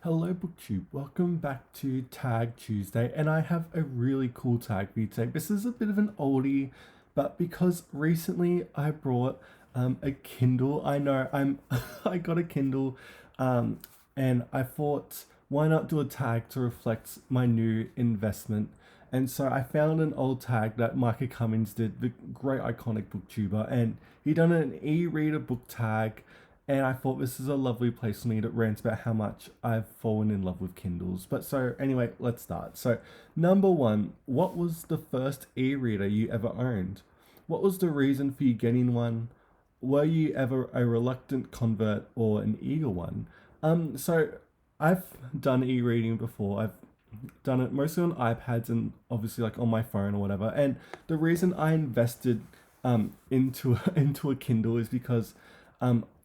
Hello BookTube, welcome back to Tag Tuesday, and I have a really cool tag for you today. This is a bit of an oldie, but because recently I brought a Kindle, I know I got a Kindle, um, and I thought why not do a tag to reflect my new investment. And so I found an old tag that Micah did, the great iconic booktuber, and he done an e-reader book tag, and I thought this is a lovely place for me to rant about how much I've fallen in love with Kindles. But so anyway, let's start. So number one, what was the first e-reader you ever owned? What was the reason for you getting one? Were you ever a reluctant convert or an eager one? So I've done e-reading before. I've done it mostly on iPads and obviously like on my phone or whatever. And the reason I invested into into a Kindle is because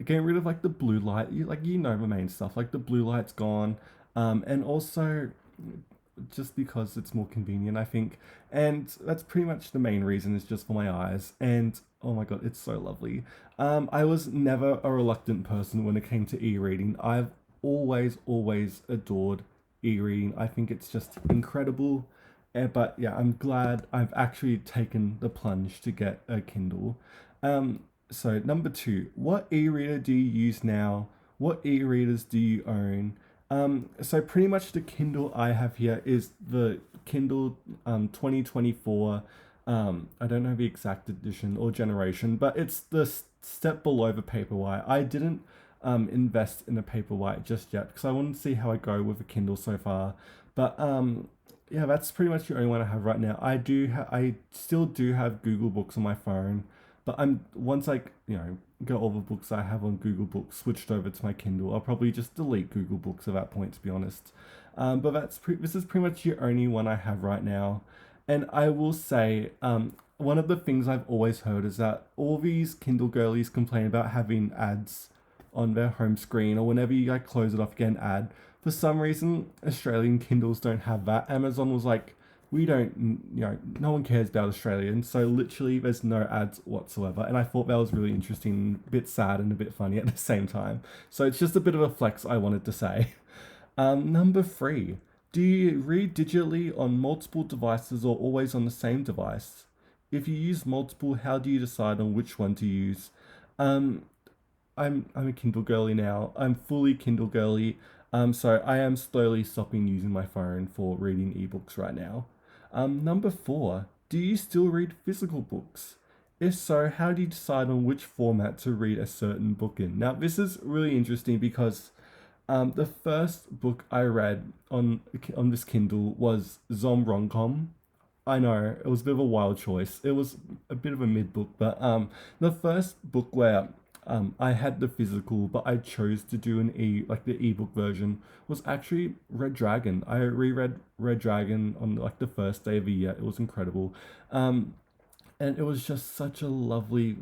getting rid of like the blue light, you know the main stuff, like the blue light's gone, and also just because it's more convenient, I think. And that's pretty much the main reason, is just for my eyes. And oh my god, it's so lovely. I was never a reluctant person when it came to e-reading. I've always adored e-reading. I think it's just incredible. But yeah, I'm glad I've actually taken the plunge to get a Kindle. So number two, what e-reader do you use now? What e-readers do you own? So pretty much the Kindle I have here is the Kindle 2024. I don't know the exact edition or generation, but it's the step below the Paperwhite. I didn't invest in a Paperwhite just yet because I want to see how I go with the Kindle so far. But yeah, that's pretty much the only one I have right now. I still do have Google Books on my phone, but I'm once I get all the books I have on Google Books switched over to my Kindle, I'll probably just delete Google Books at that point, to be honest. But this is pretty much the only one I have right now, and I will say one of the things I've always heard is that all these Kindle girlies complain about having ads on their home screen, or whenever you like close it off, get an ad. For some reason, Australian Kindles don't have that. Amazon was like, we don't, no one cares about Australians, so literally there's no ads whatsoever. And I thought that was really interesting, a bit sad and a bit funny at the same time. So it's just a bit of a flex I wanted to say. Number three, do you read digitally on multiple devices or always on the same device? If you use multiple, how do you decide on which one to use? Um, I'm a Kindle girly now. I'm fully Kindle girly. So I am slowly stopping using my phone for reading ebooks right now. Number four, do you still read physical books? If so, how do you decide on which format to read a certain book in? Now, this is really interesting because the first book I read on this Kindle was Zom Romcom. I know it was a bit of a wild choice. It was a bit of a mid book, but the first book where I had the physical, but I chose to do the ebook version, was actually Red Dragon. I reread Red Dragon on like the first day of the year. It was incredible, and it was just such a lovely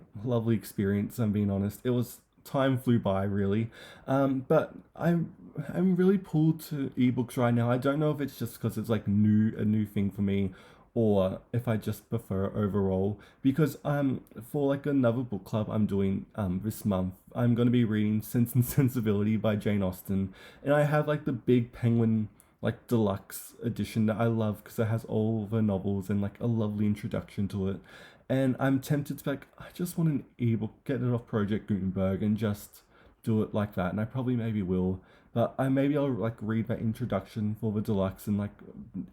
experience. I'm being honest. It was time flew by really, but I'm really pulled to ebooks right now. I don't know if it's just because it's like a new thing for me, or if I just prefer overall. Because for like another book club I'm doing this month, I'm gonna be reading Sense and Sensibility by Jane Austen, and I have like the big Penguin like deluxe edition that I love because it has all the novels and like a lovely introduction to it. And I'm tempted to be like, I just want an ebook, get it off Project Gutenberg and just do it like that. And I probably maybe will. But I'll like read that introduction for the deluxe and like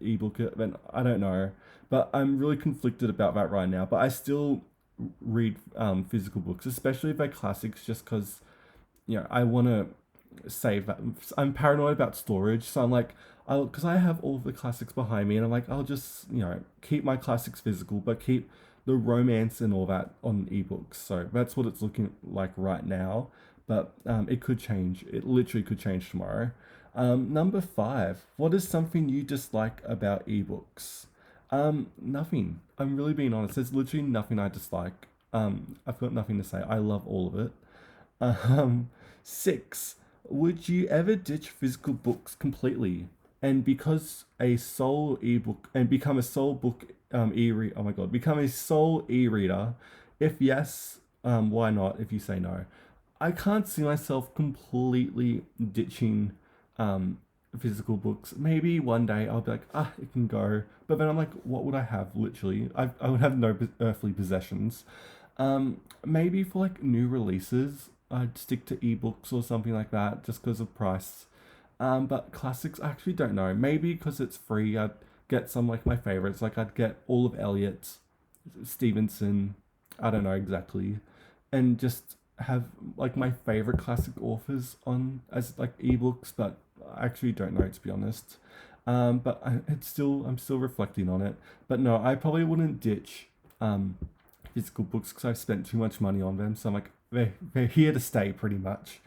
ebook it. Then I don't know, but I'm really conflicted about that right now. But I still read physical books, especially if they're classics, just because I want to save that. I'm paranoid about storage, so I'm like, because I have all of the classics behind me, and I'm like, I'll just keep my classics physical, but keep the romance and all that on ebooks. So that's what it's looking like right now, but it could change. It literally could change tomorrow. Number five, what is something you dislike about ebooks? Nothing. I'm really being honest. There's literally nothing I dislike. I've got nothing to say. I love all of it. Um, Six, would you ever ditch physical books completely and because a sole ebook and become a sole book e-read? Oh my god, become a sole e-reader? If yes, why not? If you say no, I can't see myself completely ditching physical books. Maybe one day I'll be like, it can go. But then I'm like, what would I have? Literally, I would have no earthly possessions. Maybe for like new releases, I'd stick to ebooks or something like that, just because of price. But classics, I actually don't know. Maybe because it's free, I'd get some like my favorites. Like I'd get all of Eliot, Stevenson. I don't know exactly, and just have like my favorite classic authors on as like ebooks. But I actually don't know, to be honest. But I'm still reflecting on it. But no, I probably wouldn't ditch um physical books because I've spent too much money on them. So I'm like, they're here to stay pretty much.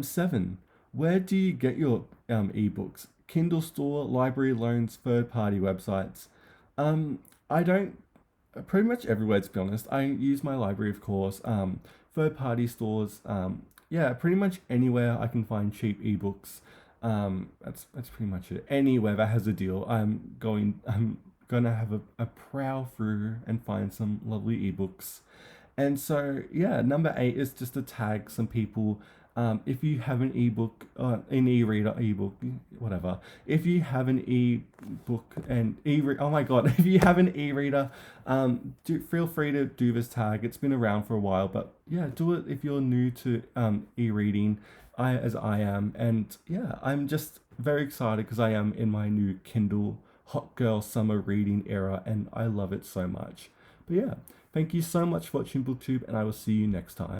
Seven, where do you get your ebooks? Kindle store, library loans, third party websites. I don't, pretty much everywhere, to be honest. I use my library, of course. Third party stores. Yeah, pretty much anywhere I can find cheap ebooks. That's pretty much it. Anywhere that has a deal, I'm gonna have a prowl through and find some lovely ebooks. And so, yeah, number eight is just to tag some people. If you have an ebook, an e-reader, ebook, whatever. If you have an ebook and oh my god, if you have an e-reader, feel free to do this tag. It's been around for a while, but yeah, do it if you're new to e-reading, as I am. And yeah, I'm just very excited because I am in my new Kindle hot girl summer reading era, and I love it so much. But yeah, thank you so much for watching BookTube, and I will see you next time.